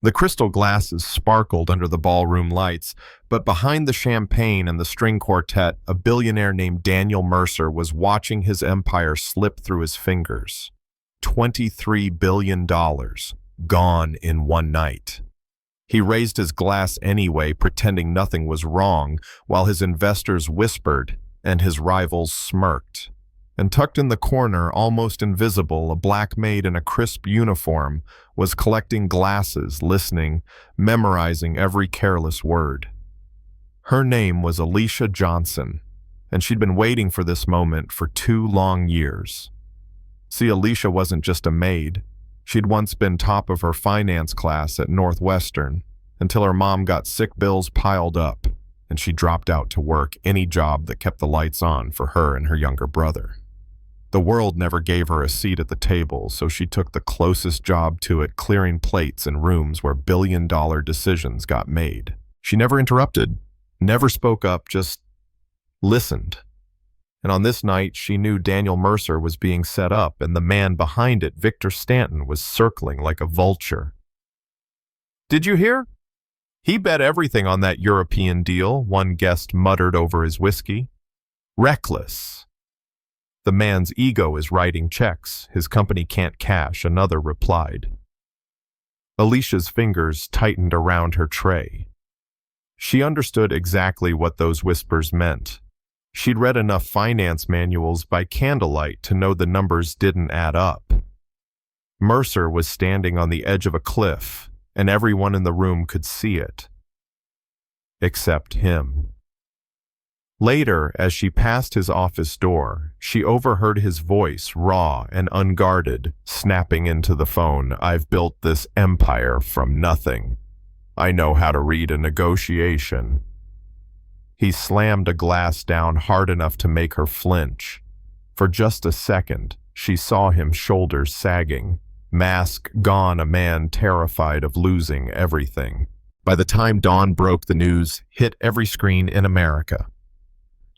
The crystal glasses sparkled under the ballroom lights, but behind the champagne and the string quartet, a billionaire named Daniel Mercer was watching his empire slip through his fingers. $23 billion, gone in one night. He raised his glass anyway, pretending nothing was wrong, while his investors whispered and his rivals smirked. And tucked in the corner, almost invisible, a black maid in a crisp uniform was collecting glasses, listening, memorizing every careless word. Her name was Alicia Johnson, and she'd been waiting for this moment for 2 long years. See, Alicia wasn't just a maid. She'd once been top of her finance class at Northwestern, until her mom got sick bills piled up, and she dropped out to work any job that kept the lights on for her and her younger brother. The world never gave her a seat at the table, so she took the closest job to it, clearing plates in rooms where billion-dollar decisions got made. She never interrupted, never spoke up, just listened. And on this night, she knew Daniel Mercer was being set up, and the man behind it, Victor Stanton, was circling like a vulture. "Did you hear? He bet everything on that European deal," one guest muttered over his whiskey. "Reckless. The man's ego is writing checks his company can't cash," another replied. Alicia's fingers tightened around her tray. She understood exactly what those whispers meant. She'd read enough finance manuals by candlelight to know the numbers didn't add up. Mercer was standing on the edge of a cliff, and everyone in the room could see it. Except him. Later, as she passed his office door, she overheard his voice, raw and unguarded, snapping into the phone. "I've built this empire from nothing. I know how to read a negotiation." He slammed a glass down hard enough to make her flinch. For just a second, she saw him, shoulders sagging, mask gone, a man terrified of losing everything. By the time dawn broke, the news hit every screen in America.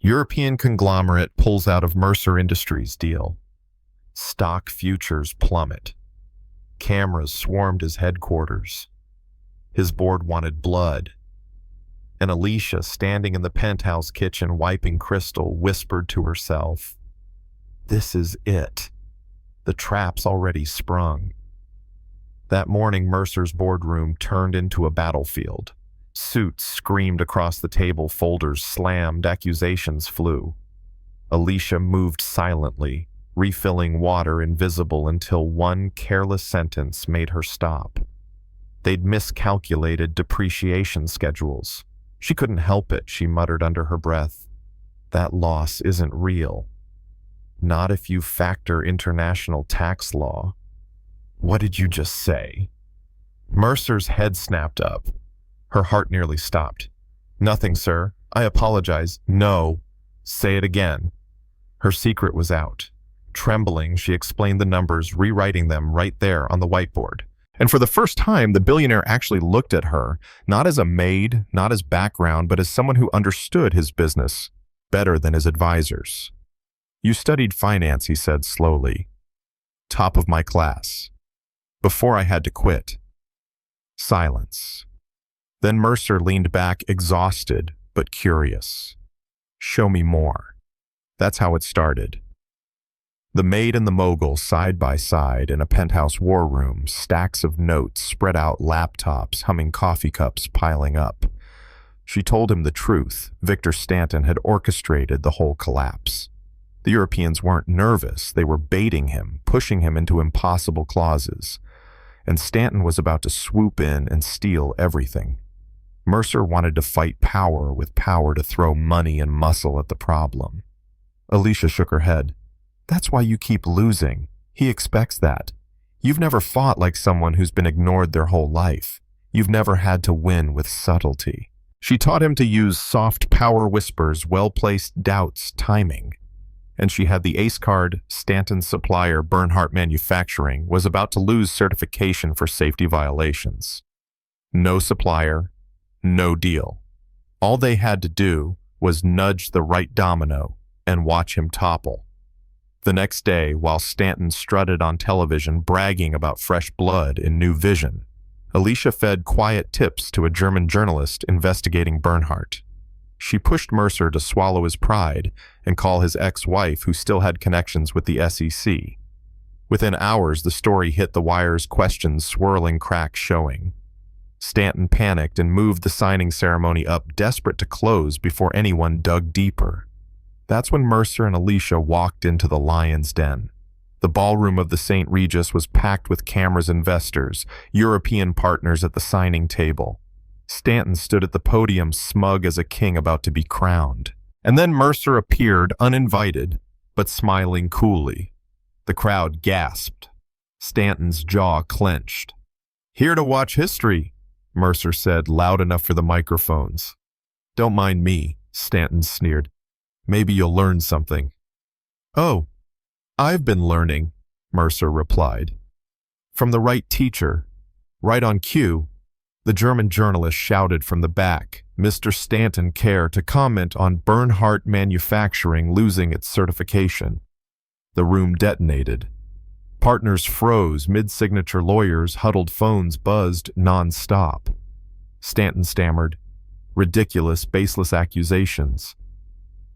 European conglomerate pulls out of Mercer Industries deal. Stock futures plummet. Cameras swarmed his headquarters. His board wanted blood. And Alicia, standing in the penthouse kitchen wiping crystal, whispered to herself, "This is it. The trap's already sprung." That morning, Mercer's boardroom turned into a battlefield. Suits screamed across the table, folders slammed, accusations flew. Alicia moved silently, refilling water, invisible until one careless sentence made her stop. They'd miscalculated depreciation schedules. She couldn't help it, she muttered under her breath. "That loss isn't real. Not if you factor international tax law." "What did you just say?" Mercer's head snapped up. Her heart nearly stopped. "Nothing, sir. I apologize." "No. Say it again." Her secret was out. Trembling, she explained the numbers, rewriting them right there on the whiteboard. And for the first time, the billionaire actually looked at her, not as a maid, not as background, but as someone who understood his business better than his advisors. "You studied finance," he said slowly. "Top of my class. Before I had to quit." Silence. Then Mercer leaned back, exhausted but curious. "Show me more." That's how it started. The maid and the mogul side by side in a penthouse war room, stacks of notes spread out, laptops, humming, coffee cups piling up. She told him the truth. Victor Stanton had orchestrated the whole collapse. The Europeans weren't nervous. They were baiting him, pushing him into impossible clauses. And Stanton was about to swoop in and steal everything. Mercer wanted to fight power with power, to throw money and muscle at the problem. Alicia shook her head. "That's why you keep losing. He expects that. You've never fought like someone who's been ignored their whole life. You've never had to win with subtlety." She taught him to use soft power whispers, well-placed doubts, timing. And she had the ace card. Stanton's supplier, Bernhardt Manufacturing, was about to lose certification for safety violations. No supplier, no deal. All they had to do was nudge the right domino and watch him topple. The next day, while Stanton strutted on television bragging about fresh blood and new vision, Alicia fed quiet tips to a German journalist investigating Bernhardt. She pushed Mercer to swallow his pride and call his ex-wife, who still had connections with the SEC. Within hours, the story hit the wire's questions swirling, cracks showing. Stanton panicked and moved the signing ceremony up, desperate to close before anyone dug deeper. That's when Mercer and Alicia walked into the lion's den. The ballroom of the St. Regis was packed with cameras, investors, European partners at the signing table. Stanton stood at the podium, smug as a king about to be crowned. And then Mercer appeared, uninvited, but smiling coolly. The crowd gasped. Stanton's jaw clenched. "Here to watch history," Mercer said, loud enough for the microphones. "Don't mind me," Stanton sneered. "Maybe you'll learn something." "Oh, I've been learning," Mercer replied. "From the right teacher, right on cue." The German journalist shouted from the back, "Mr. Stanton care to comment on Bernhardt Manufacturing losing its certification?" The room detonated. Partners froze, mid-signature lawyers huddled, phones buzzed non-stop. Stanton stammered, "Ridiculous, baseless accusations."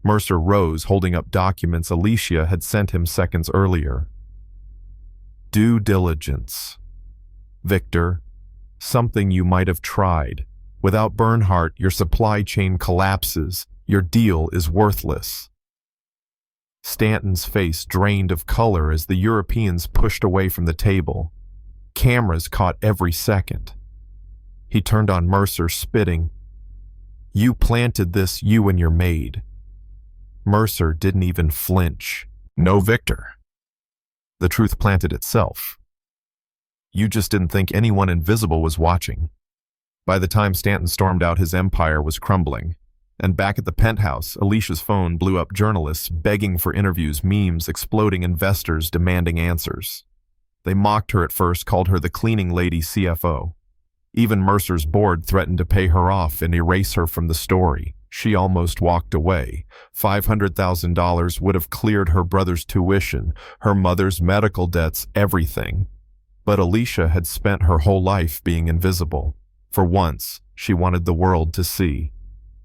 Mercer rose, holding up documents Alicia had sent him seconds earlier. "Due diligence. Victor, something you might have tried. Without Bernhardt, your supply chain collapses. Your deal is worthless." Stanton's face drained of color as the Europeans pushed away from the table. Cameras caught every second. He turned on Mercer, spitting. "You planted this, you and your maid." Mercer didn't even flinch. "No, Victor. The truth planted itself. You just didn't think anyone invisible was watching." By the time Stanton stormed out, his empire was crumbling. And back at the penthouse, Alicia's phone blew up, journalists begging for interviews, memes exploding, investors demanding answers. They mocked her at first, called her the cleaning lady CFO. Even Mercer's board threatened to pay her off and erase her from the story. She almost walked away. $500,000 would have cleared her brother's tuition, her mother's medical debts, everything. But Alicia had spent her whole life being invisible. For once, she wanted the world to see.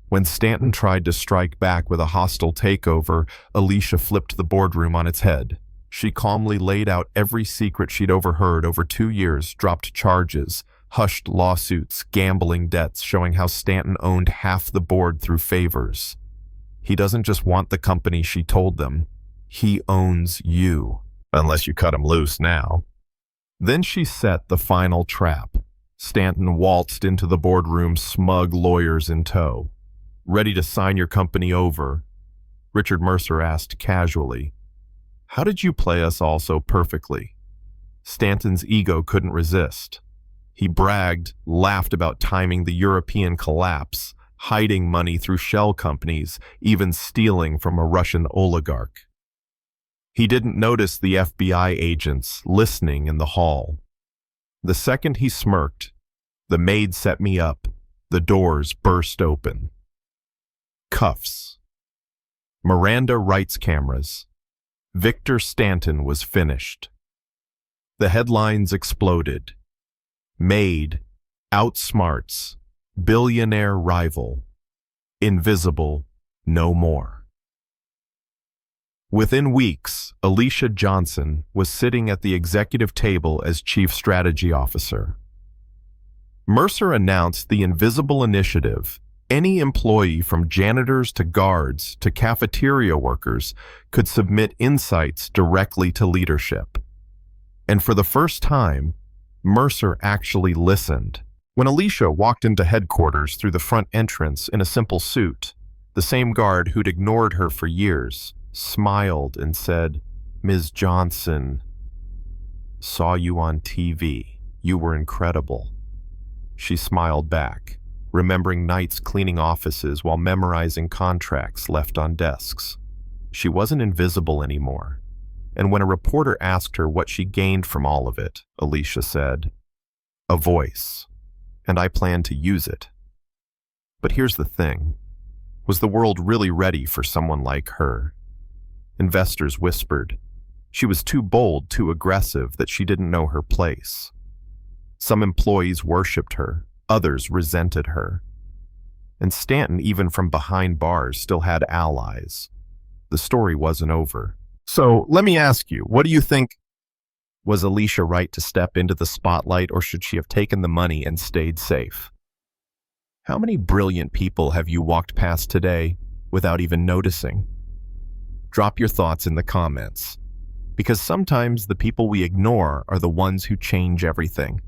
When Stanton tried to strike back with a hostile takeover, Alicia flipped the boardroom on its head. She calmly laid out every secret she'd overheard over 2 years, dropped charges, hushed lawsuits, gambling debts, showing how Stanton owned half the board through favors. "He doesn't just want the company," she told them. "He owns you, unless you cut him loose now." Then she set the final trap. Stanton waltzed into the boardroom, smug lawyers in tow. "Ready to sign your company over?" Richard Mercer asked casually. "How did you play us all so perfectly?" Stanton's ego couldn't resist. He bragged, laughed about timing the European collapse, hiding money through shell companies, even stealing from a Russian oligarch. He didn't notice the FBI agents listening in the hall. The second he smirked, "The maid set me up," the doors burst open. Cuffs. Miranda Wright's cameras. Victor Stanton was finished. The headlines exploded. Maid outsmarts billionaire rival. Invisible no more. Within weeks, Alicia Johnson was sitting at the executive table as chief strategy officer. Mercer announced the Invisible Initiative. Any employee, from janitors to guards to cafeteria workers, could submit insights directly to leadership. And for the first time, Mercer actually listened. When Alicia walked into headquarters through the front entrance in a simple suit, the same guard who'd ignored her for years smiled and said, "Ms. Johnson, saw you on TV. You were incredible." She smiled back, remembering nights cleaning offices while memorizing contracts left on desks. She wasn't invisible anymore. And when a reporter asked her what she gained from all of it, Alicia said, "A voice, and I plan to use it." But here's the thing. Was the world really ready for someone like her? Investors whispered. She was too bold, too aggressive, that she didn't know her place. Some employees worshipped her, others resented her. And Stanton, even from behind bars, still had allies. The story wasn't over. So let me ask you, what do you think? Was Alicia right to step into the spotlight, or should she have taken the money and stayed safe? How many brilliant people have you walked past today without even noticing? Drop your thoughts in the comments, because sometimes the people we ignore are the ones who change everything.